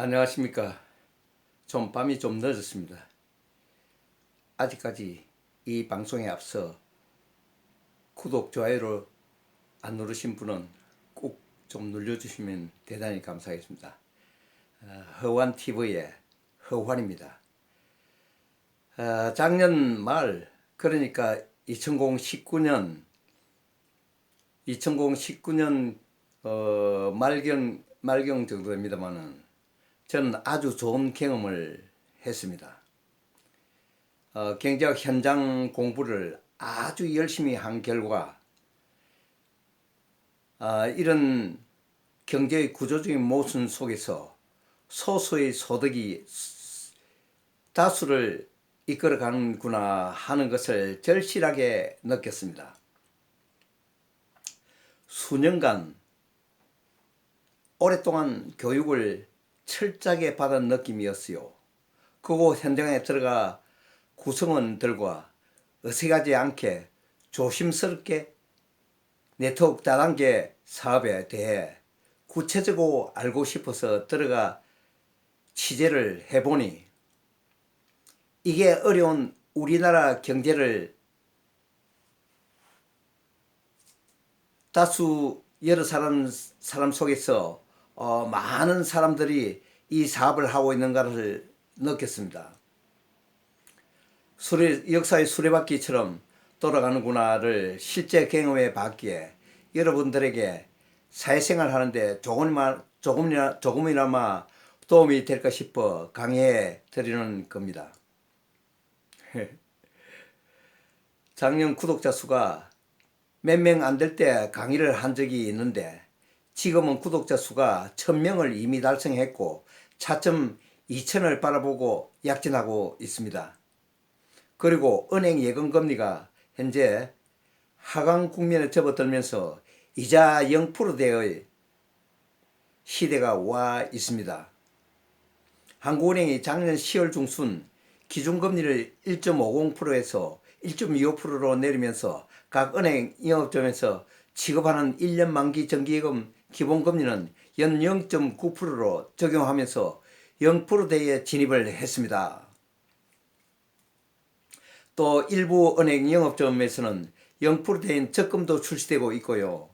안녕하십니까. 좀 밤이 좀 늦었습니다. 아직까지 이 방송에 앞서 구독, 좋아요를 안 누르신 분은 꼭 좀 눌러주시면 대단히 감사하겠습니다. 허환TV의 허환입니다. 작년 말, 그러니까 2019년 말경 정도 됩니다만은 저는 아주 좋은 경험을 했습니다. 경제학 현장 공부를 아주 열심히 한 결과 이런 경제의 구조적인 모순 속에서 소수의 소득이 다수를 이끌어가는구나 하는 것을 절실하게 느꼈습니다. 수년간 오랫동안 교육을 철저하게 받은 느낌이었어요. 그곳 현장에 들어가 구성원들과 어색하지 않게 조심스럽게 네트워크 다단계 사업에 대해 구체적으로 알고 싶어서 들어가 취재를 해보니 이게 어려운 우리나라 경제를 다수 여러 사람 속에서 많은 사람들이 이 사업을 하고 있는가를 느꼈습니다. 역사의 수레바퀴처럼 돌아가는구나를 실제 경험해 봤기에 여러분들에게 사회생활 하는데 조금이나마 도움이 될까 싶어 강의해 드리는 겁니다. 작년 구독자 수가 몇 명 안 될 때 강의를 한 적이 있는데 지금은 구독자 수가 1000명을 이미 달성했고 차츰 2000을 바라보고 약진하고 있습니다. 그리고 은행 예금금리가 현재 하강 국면에 접어들면서 이자 0%대의 시대가 와 있습니다. 한국은행이 작년 10월 중순 기준금리를 1.50%에서 1.25%로 내리면서 각 은행 영업점에서 지급하는 1년 만기 정기예금 기본금리는 연 0.9%로 적용하면서 0%대에 진입을 했습니다. 또 일부 은행 영업점에서는 0%대인 적금도 출시되고 있고요.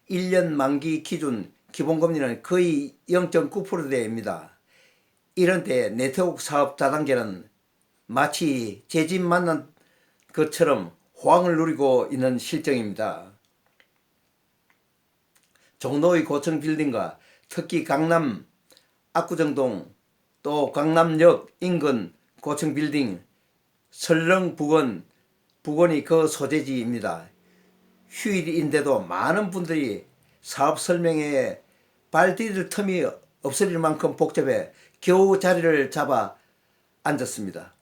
1년 만기 기준 기본금리는 거의 0.9%대입니다. 이런 때 네트워크 사업 다단계는 마치 제 집 만난 것처럼 호황을 누리고 있는 실정입니다. 종로의 고층 빌딩과 특히 강남 압구정동 또 강남역 인근 고층 빌딩 설릉 부근이 그 소재지입니다. 휴일인데도 많은 분들이 사업 설명회에 발 디딜 틈이 없을 만큼 복잡해 겨우 자리를 잡아 앉았습니다.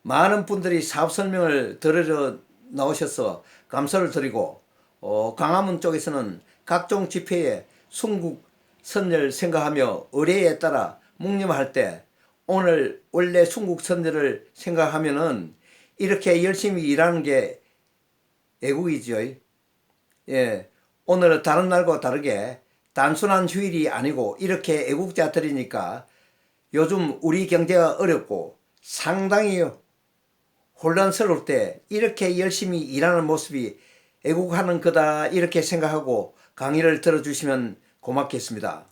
많은 분들이 사업 설명을 들으러 나오셔서 감사를 드리고 광화문 쪽에서는 각종 집회에 순국 선열 생각하며 의례에 따라 묵념할 때 오늘 원래 순국 선열을 생각하면은 이렇게 열심히 일하는 게 애국이죠. 예, 오늘은 다른 날과 다르게 단순한 휴일이 아니고 이렇게 애국자들이니까 요즘 우리 경제가 어렵고 상당히 혼란스러울 때 이렇게 열심히 일하는 모습이 애국하는 거다 이렇게 생각하고 강의를 들어주시면 고맙겠습니다.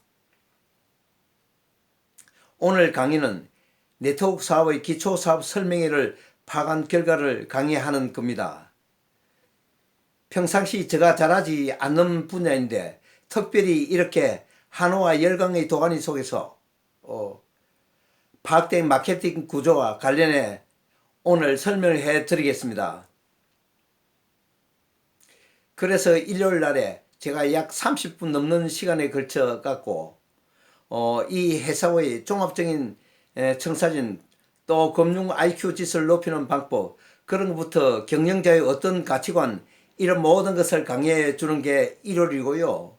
오늘 강의는 네트워크 사업의 기초사업 설명회를 파악한 결과를 강의하는 겁니다. 평상시 제가 잘하지 않는 분야인데 특별히 이렇게 한화와 열강의 도가니 속에서 파악된 마케팅 구조와 관련해 오늘 설명을 해 드리겠습니다. 그래서 일요일 날에 제가 약 30분 넘는 시간에 걸쳐 갖고 이 회사의 종합적인 청사진 또 금융 IQ 지수를 높이는 방법 그런 것부터 경영자의 어떤 가치관 이런 모든 것을 강의해 주는 게 일요일이고요.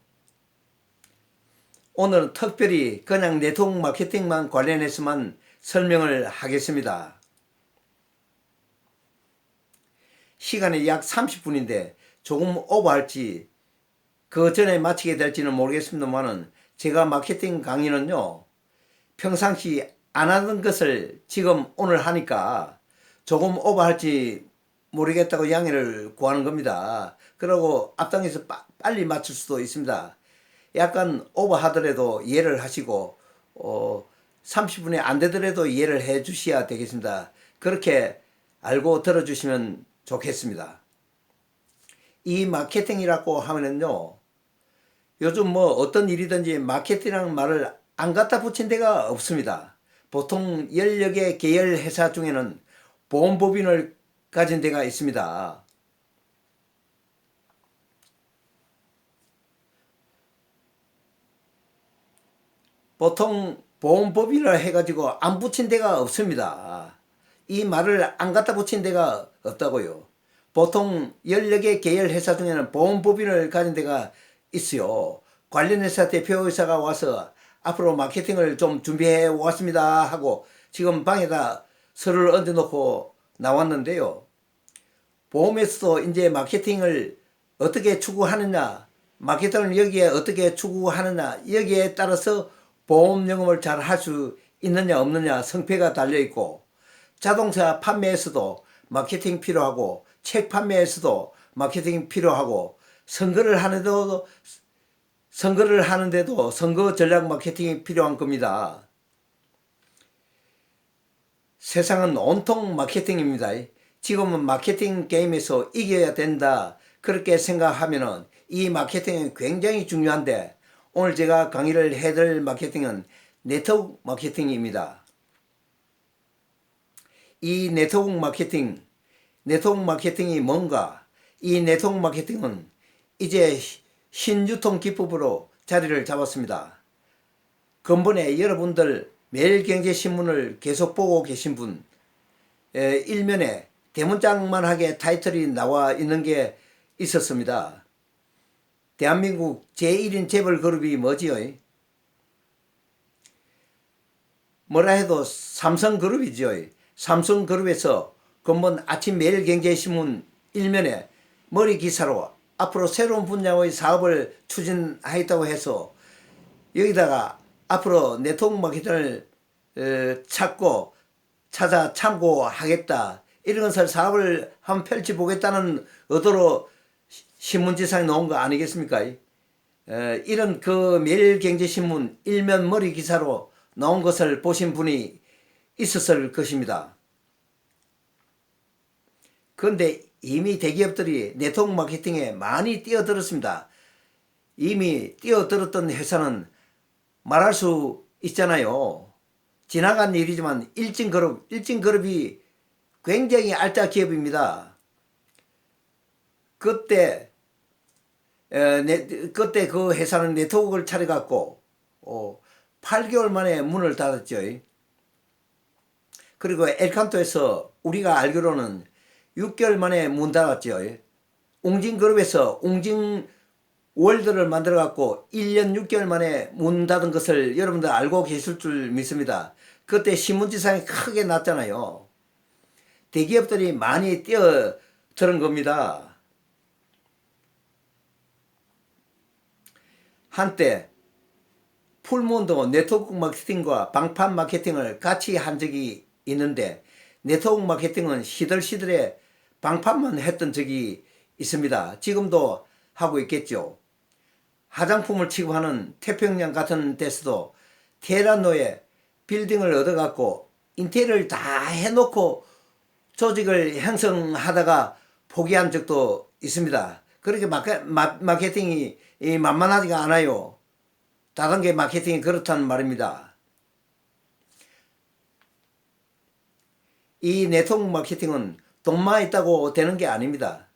오늘은 특별히 그냥 네트워크 마케팅만 관련해서만 설명을 하겠습니다. 시간이 약 30분인데 조금 오버할지 그 전에 마치게 될지는 모르겠습니다만은 제가 마케팅 강의는요, 평상시 안 하던 것을 지금 오늘 하니까 조금 오버할지 모르겠다고 양해를 구하는 겁니다. 그리고 앞당에서 빨리 맞출 수도 있습니다. 약간 오버하더라도 이해를 하시고 30분이 안 되더라도 이해를 해 주셔야 되겠습니다. 그렇게 알고 들어주시면 좋겠습니다. 이 마케팅이라고 하면은요, 요즘 뭐 어떤 일이든지 마케팅이라는 말을 안 갖다 붙인 데가 없습니다. 보통 10여 개 계열 회사 중에는 보험법인을 가진 데가 있습니다. 보통 보험법인을 해가지고 안 붙인 데가 없습니다. 이 말을 안 갖다 붙인 데가 없다고요. 보통 10여 개 계열 회사 중에는 보험법인을 가진 데가 있어요. 관련 회사 대표이사가 와서 앞으로 마케팅을 좀 준비해 왔습니다 하고 지금 방에다 서류를 얹어놓고 나왔는데요. 보험에서도 이제 마케팅을 어떻게 추구하느냐, 마케팅을 여기에 어떻게 추구하느냐, 여기에 따라서 보험 영업을 잘 할 수 있느냐 없느냐 성패가 달려있고, 자동차 판매에서도 마케팅 필요하고, 책 판매에서도 마케팅 필요하고, 선거를 하는데도 선거 전략 마케팅이 필요한 겁니다. 세상은 온통 마케팅입니다. 지금은 마케팅 게임에서 이겨야 된다, 그렇게 생각하면은 이 마케팅이 굉장히 중요한데, 오늘 제가 강의를 해드릴 마케팅은 네트워크 마케팅입니다. 이 네트워크 마케팅이 뭔가? 이 네트워크 마케팅은 이제 신유통 기법으로 자리를 잡았습니다. 근본에 여러분들 매일경제신문을 계속 보고 계신 분, 일면에 대문짝만하게 타이틀이 나와 있는 게 있었습니다. 대한민국 제1인 재벌 그룹이 뭐지요? 뭐라 해도 삼성그룹이죠. 삼성그룹에서 근본 아침 매일경제신문 일면에 머리 기사로 앞으로 새로운 분야의 사업을 추진하겠다고 해서 여기다가 앞으로 네트워크 마케팅을 찾아 참고하겠다, 이런 것을 사업을 한번 펼쳐보겠다는 의도로 신문지상에 나온 거 아니겠습니까? 이런 그 매일경제신문 일면 머리 기사로 나온 것을 보신 분이 있었을 것입니다. 그런데 이미 대기업들이 네트워크 마케팅에 많이 뛰어들었습니다. 이미 뛰어들었던 회사는 말할 수 있잖아요. 지나간 일이지만 일진그룹이 굉장히 알짜 기업입니다. 그때 그 회사는 네트워크를 차려갖고 8개월 만에 문을 닫았죠. 그리고 엘칸토에서 우리가 알기로는 6개월 만에 문 닫았죠. 웅진그룹에서 웅진월드를 만들어갖고 1년 6개월 만에 문 닫은 것을 여러분들 알고 계실 줄 믿습니다. 그때 신문지상에 크게 났잖아요. 대기업들이 많이 뛰어드는 겁니다. 한때 풀몬도 네트워크 마케팅과 방판 마케팅을 같이 한 적이 있는데, 네트워크 마케팅은 시들시들에 방판만 했던 적이 있습니다. 지금도 하고 있겠죠. 화장품을 취급하는 태평양 같은 데서도 테헤란로에 빌딩을 얻어갖고 인테리어를 다 해놓고 조직을 형성하다가 포기한 적도 있습니다. 그렇게 마케팅이 만만하지가 않아요. 다단계 마케팅이 그렇다는 말입니다. 이 네트워크 마케팅은 돈만 있다고 되는 게 아닙니다.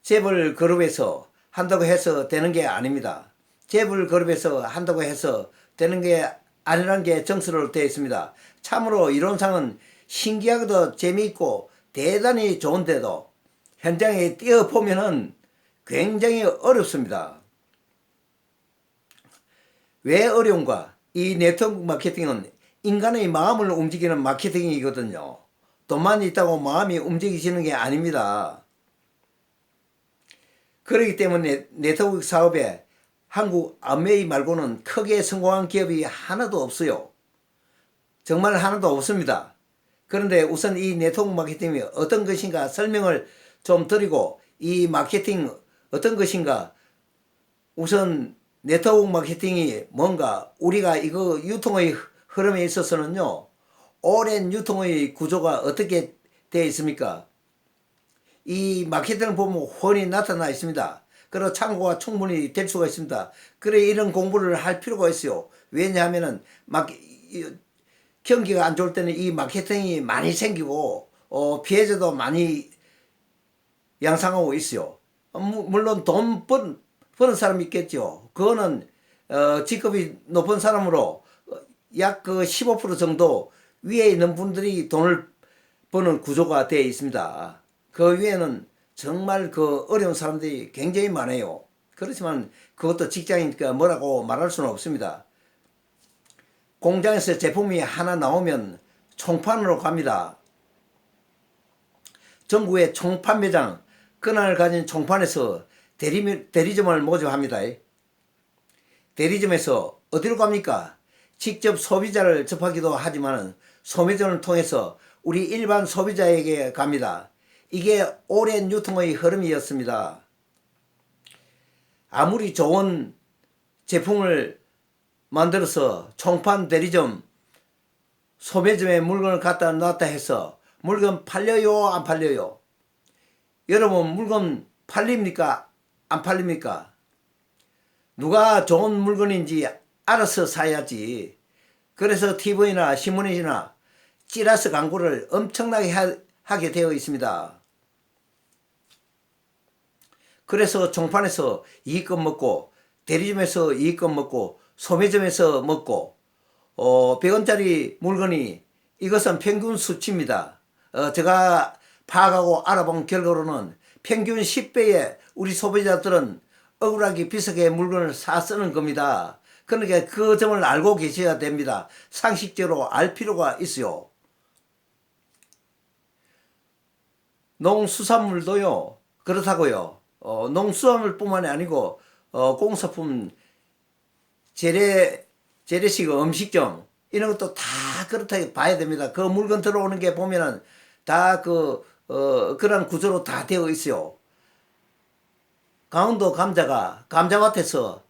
재벌 그룹에서 한다고 해서 되는 게 아닙니다. 재벌 그룹에서 한다고 해서 되는 게 아니라는 게 정서로 되어 있습니다. 참으로 이론상은 신기하고도 재미있고 대단히 좋은데도 현장에 뛰어보면은 굉장히 어렵습니다. 왜 어려운가? 이 네트워크 마케팅은 인간의 마음을 움직이는 마케팅이거든요. 돈만 있다고 마음이 움직이시는 게 아닙니다. 그렇기 때문에 네트워크 사업에 한국 아메이 말고는 크게 성공한 기업이 하나도 없어요. 정말 하나도 없습니다. 그런데 우선 이 네트워크 마케팅이 어떤 것인가 설명을 좀 드리고, 이 마케팅 어떤 것인가, 우선 네트워크 마케팅이 뭔가, 우리가 이거 유통의 흐름에 있어서는요, 오랜 유통의 구조가 어떻게 되어 있습니까? 이 마케팅을 보면 훤히 나타나 있습니다. 그리고 참고가 충분히 될 수가 있습니다. 그래 이런 공부를 할 필요가 있어요. 왜냐하면은 경기가 안 좋을 때는 이 마케팅이 많이 생기고 피해자도 많이 양상하고 있어요. 물론 돈 버는 사람이 있겠죠. 그거는 직급이 높은 사람으로 약 그 15% 정도 위에 있는 분들이 돈을 버는 구조가 되어 있습니다. 그 위에는 정말 그 어려운 사람들이 굉장히 많아요. 그렇지만 그것도 직장이니까 뭐라고 말할 수는 없습니다. 공장에서 제품이 하나 나오면 총판으로 갑니다. 전국의 총판 매장, 그날 가진 총판에서 대리점을 모집합니다. 대리점에서 어디로 갑니까? 직접 소비자를 접하기도 하지만 소매점을 통해서 우리 일반 소비자에게 갑니다. 이게 오랜 유통의 흐름이었습니다. 아무리 좋은 제품을 만들어서 총판, 대리점, 소매점에 물건을 갖다 놨다 해서 물건 팔려요, 안 팔려요? 여러분, 물건 팔립니까, 안 팔립니까? 누가 좋은 물건인지 알아서 사야지. 그래서 TV나 신문이나 찌라스 광고를 엄청나게 하게 되어 있습니다. 그래서 총판에서 이익금 먹고, 대리점에서 이익금 먹고, 소매점에서 먹고, 100원짜리 물건이, 이것은 평균 수치입니다. 제가 파악하고 알아본 결과로는 평균 10배의 우리 소비자들은 억울하게 비싸게 물건을 사 쓰는 겁니다. 그러니까 그 점을 알고 계셔야 됩니다. 상식적으로 알 필요가 있어요. 농수산물도요, 그렇다고요. 농수산물뿐만이 아니고 공사품, 재래식 음식점 이런 것도 다 그렇다고 봐야 됩니다. 그 물건 들어오는 게 보면은 다 그런 구조로 다 되어 있어요. 강원도 감자가 감자밭에서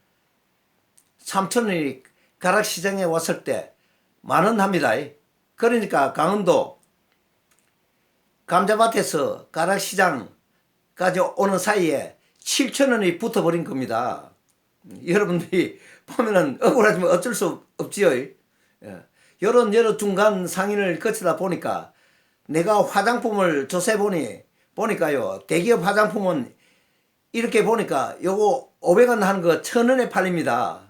3,000원이 가락시장에 왔을 때 10,000원 합니다. 그러니까 강원도 감자밭에서 가락시장까지 오는 사이에 7,000원이 붙어버린 겁니다. 여러분들이 보면은 억울하지만 어쩔 수 없지요. 이런 여러 중간 상인을 거치다 보니까 내가 화장품을 보니까요, 대기업 화장품은 이렇게 보니까 요거 500원 하는 거 1,000원에 팔립니다.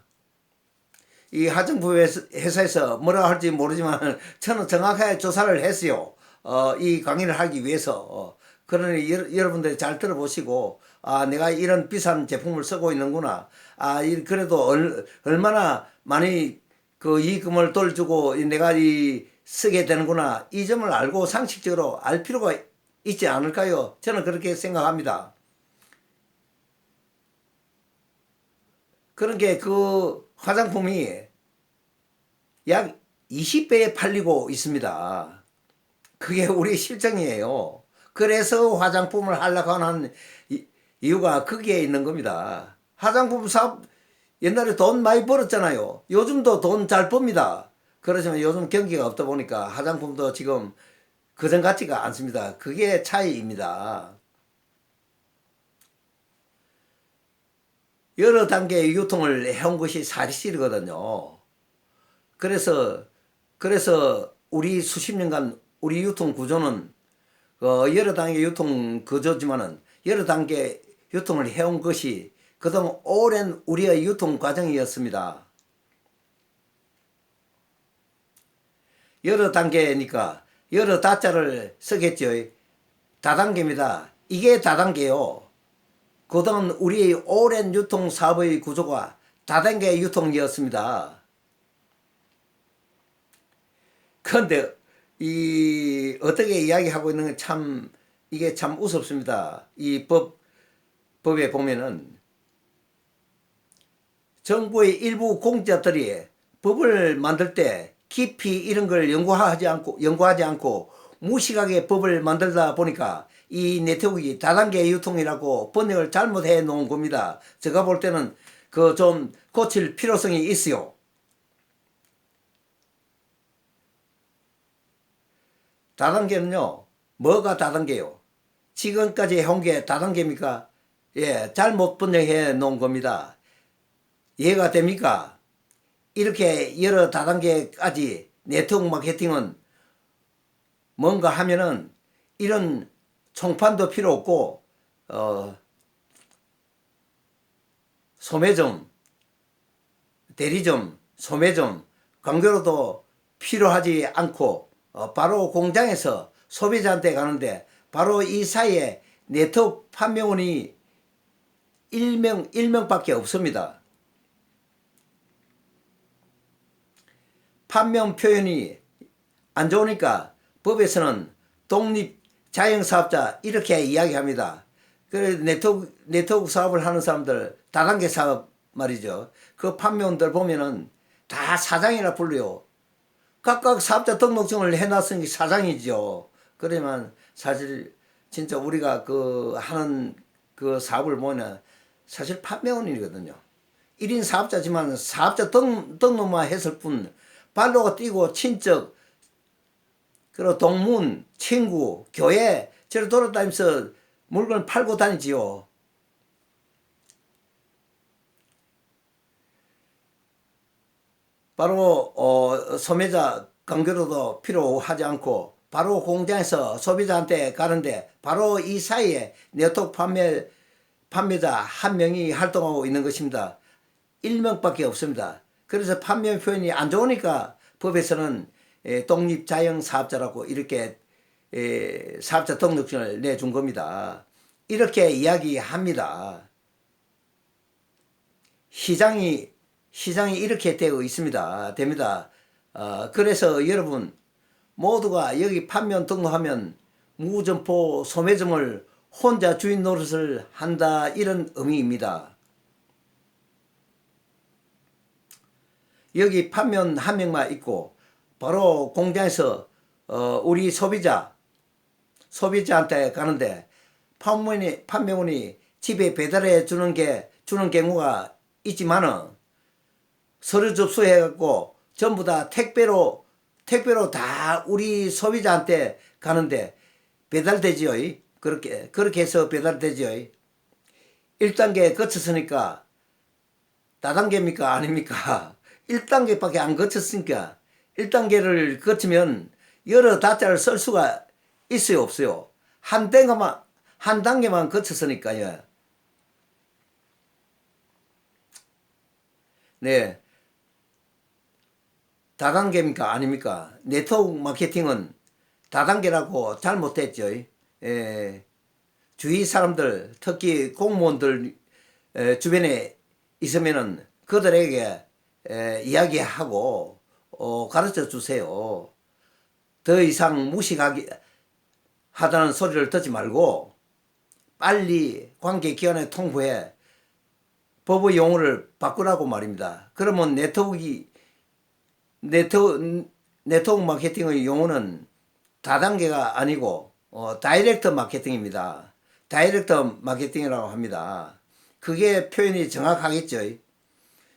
이 화장품 회사에서 뭐라 할지 모르지만 저는 정확하게 조사를 했어요. 이 강의를 하기 위해서. 그러니 여러분들이 잘 들어보시고, 내가 이런 비싼 제품을 쓰고 있는구나. 그래도 얼마나 많이 그 이익금을 돌주고 내가 쓰게 되는구나. 이 점을 알고 상식적으로 알 필요가 있지 않을까요? 저는 그렇게 생각합니다. 그런 게 그 화장품이 약 20배에 팔리고 있습니다. 그게 우리 실정이에요. 그래서 화장품을 하려고 하는 이유가 거기에 있는 겁니다. 화장품 사업 옛날에 돈 많이 벌었잖아요. 요즘도 돈 잘 법니다. 그렇지만 요즘 경기가 없다 보니까 화장품도 지금 그전 같지가 않습니다. 그게 차이입니다. 여러 단계의 유통을 해온 것이 사실이거든요. 그래서 우리 수십 년간 우리 유통 구조는 여러 단계 유통 구조지만은 여러 단계 유통을 해온 것이 그동안 오랜 우리의 유통 과정이었습니다. 여러 단계니까 여러 다자를 쓰겠죠. 다단계입니다. 이게 다단계요. 그동안 우리의 오랜 유통 사업의 구조가 다단계 유통이었습니다. 그런데 어떻게 이야기하고 있는 건 이게 참 우습습니다. 이 법에 보면은 정부의 일부 공직자들이 법을 만들 때 깊이 이런 걸 연구하지 않고 무식하게 법을 만들다 보니까 이 네트워크가 다단계 유통이라고 번역을 잘못해 놓은 겁니다. 제가 볼 때는 그 좀 고칠 필요성이 있어요. 다단계는요, 뭐가 다단계요? 지금까지 해온 게 다단계입니까? 예, 잘못 번역해 놓은 겁니다. 이해가 됩니까? 이렇게 여러 다단계까지 네트워크 마케팅은 뭔가 하면은 이런 총판도 필요 없고, 소매점, 대리점, 소매점, 광고로도 필요하지 않고, 바로 공장에서 소비자한테 가는데, 바로 이 사이에 네트워크 판매원이 일명밖에 없습니다. 판매원 표현이 안 좋으니까 법에서는 독립 자영사업자 이렇게 이야기합니다. 그래서 네트워크 사업을 하는 사람들, 다단계 사업 말이죠. 그 판매원들 보면은 다 사장이라 불러요. 각각 사업자 등록증을 해놨으니 사장이죠. 그러면 사실 진짜 우리가 그 하는 그 사업을 보면 사실 판매원이거든요. 1인 사업자지만 사업자 등록만 했을 뿐 발로가 뛰고 친척, 그리고 동문, 친구, 교회 저를 돌아다니면서 물건 팔고 다니지요. 바로 소매자 관계로도 필요하지 않고 바로 공장에서 소비자한테 가는데 바로 이 사이에 네트워크 판매자 한 명이 활동하고 있는 것입니다. 1명밖에 없습니다. 그래서 판매 표현이 안 좋으니까 법에서는 독립자영사업자라고 이렇게 사업자 등록증을 내준 겁니다. 이렇게 이야기합니다. 시장이 이렇게 되어 있습니다. 됩니다. 그래서 여러분 모두가 여기 판매원 등록하면 무점포 소매점을 혼자 주인 노릇을 한다 이런 의미입니다. 여기 판매원 한 명만 있고 바로 공장에서 우리 소비자한테 가는데 판매원이 집에 배달해 주는 경우가 있지만은 서류 접수해 갖고 전부 다 택배로 다 우리 소비자한테 가는데 배달되지요. 그렇게 해서 배달되지요. 1단계 거쳤으니까 다단계입니까? 아닙니까? 1단계밖에 안 거쳤으니까 1단계를 거치면 여러 다자를 쓸 수가 있어요, 없어요? 한 단계만 거쳤으니까요. 네. 다단계입니까? 아닙니까? 네트워크 마케팅은 다단계라고 잘못했죠. 주위 사람들, 특히 공무원들 주변에 있으면은 그들에게 이야기하고 가르쳐 주세요. 더 이상 무식하게 하다는 소리를 듣지 말고 빨리 관계기관에 통보해 법의 용어를 바꾸라고 말입니다. 그러면 네트워크 마케팅의 용어는 다단계가 아니고 다이렉트 마케팅입니다. 다이렉트 마케팅이라고 합니다. 그게 표현이 정확하겠죠.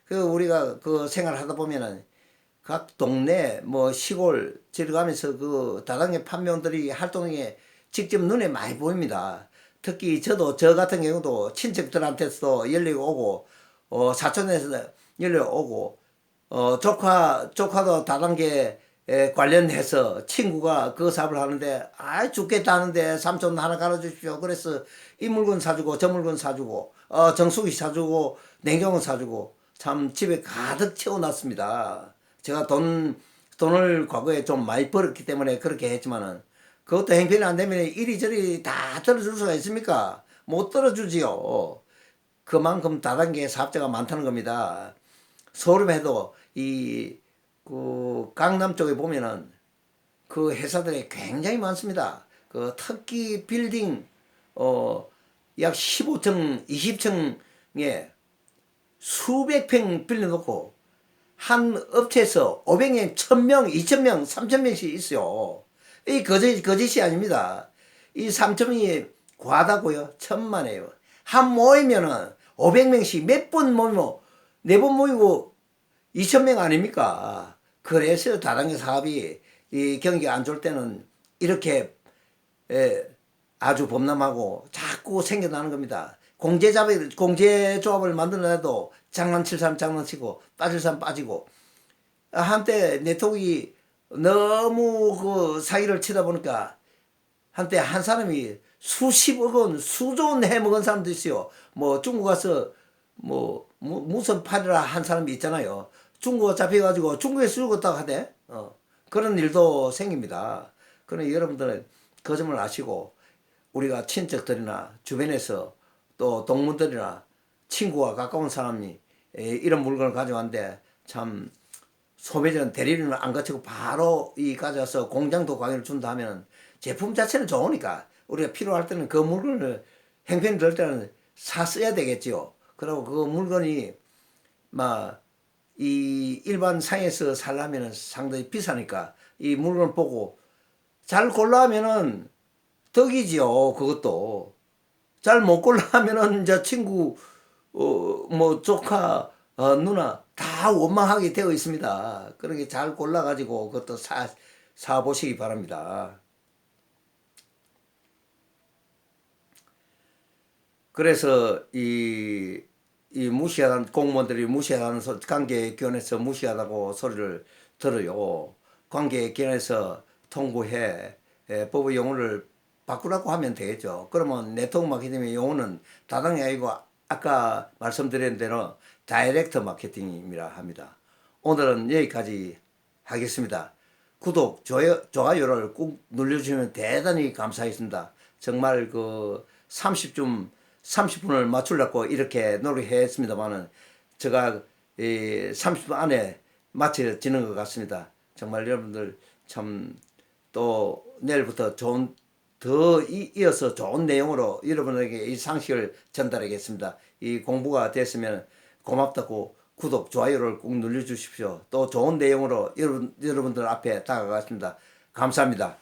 그 우리가 그 생활하다 보면은 각 동네 뭐 시골 들어가면서 그 다단계 판매원들이 활동에 직접 눈에 많이 보입니다. 특히 저 같은 경우도 친척들한테서 연락이 오고 사촌에서 연락이 오고 조카도 다단계 관련해서 친구가 그 사업을 하는데 죽겠다 하는데 삼촌 하나 갈아주십시오. 그래서 이 물건 사주고 저 물건 사주고 정수기 사주고 냉장고 사주고 참 집에 가득 채워놨습니다. 제가 돈을 과거에 좀 많이 벌었기 때문에 그렇게 했지만은 그것도 행편이 안 되면 이리저리 다 들어줄 수가 있습니까? 못 들어주지요. 그만큼 다단계 사업자가 많다는 겁니다. 서울에도 그 강남 쪽에 보면은 그 회사들이 굉장히 많습니다. 그 특히 빌딩 약 15층, 20층에 수백 평 빌려놓고 한 업체에서 500명, 1000명, 2000명, 3000명씩 있어요. 이 거짓이 아닙니다. 이 3000명이 과하다고요? 천만에요. 한 모이면은 500명씩 몇 번 모이면 4번 모이고 2000명 아닙니까? 그래서 다단계 사업이 이 경기가 안 좋을 때는 이렇게 아주 범람하고 자꾸 생겨나는 겁니다. 공제조합을 만들어놔도 장난칠 사람 장난치고 빠질 사람 빠지고 한때 네트워크가 너무 그 사기를 치다 보니까 한때 한 사람이 수십억 원, 수조 원 해먹은 사람도 있어요. 뭐 중국 가서 무슨 팔이라 한 사람이 있잖아요. 중국어 잡혀가지고 중국에 쓰고 하대. 그런 일도 생깁니다. 그러니 여러분들은 그 점을 아시고 우리가 친척들이나 주변에서 또 동문들이나 친구와 가까운 사람이 이런 물건을 가져왔는데 참 소매점 대리를 안 거치고 바로 이 가져와서 공장도 강의를 준다 하면 제품 자체는 좋으니까 우리가 필요할 때는 그 물건을 행편이 될 때는 사 써야 되겠지요. 그리고 그 물건이 막 이 일반 상에서 살려면 상당히 비싸니까 이 물건 보고 잘 골라 하면은 덕이지요. 그것도 잘 못 골라 하면은 이제 친구 뭐 조카 누나 다 원망하게 되어 있습니다. 그렇게 잘 골라 가지고 그것도 사 보시기 바랍니다. 그래서 이 무시하는 공무원들이 무시하는 관계기관에서 무시하다고 소리를 들어요. 관계기관에서 통보해 법의 용어를 바꾸라고 하면 되겠죠. 그러면 네트워크 마케팅의 용어는 다당이 아니고 아까 말씀드린 대로 다이렉트 마케팅이라 합니다. 오늘은 여기까지 하겠습니다. 구독, 좋아요를 꾹 눌러주시면 대단히 감사하겠습니다. 정말 그 30분을 맞추려고 이렇게 노력했습니다만은 제가 30분 안에 마쳐지는 것 같습니다. 정말 여러분들 참 또 내일부터 더 이어서 좋은 내용으로 여러분에게 이 상식을 전달하겠습니다. 이 공부가 됐으면 고맙다고 구독, 좋아요를 꼭 눌러주십시오. 또 좋은 내용으로 여러분들 앞에 다가가겠습니다. 감사합니다.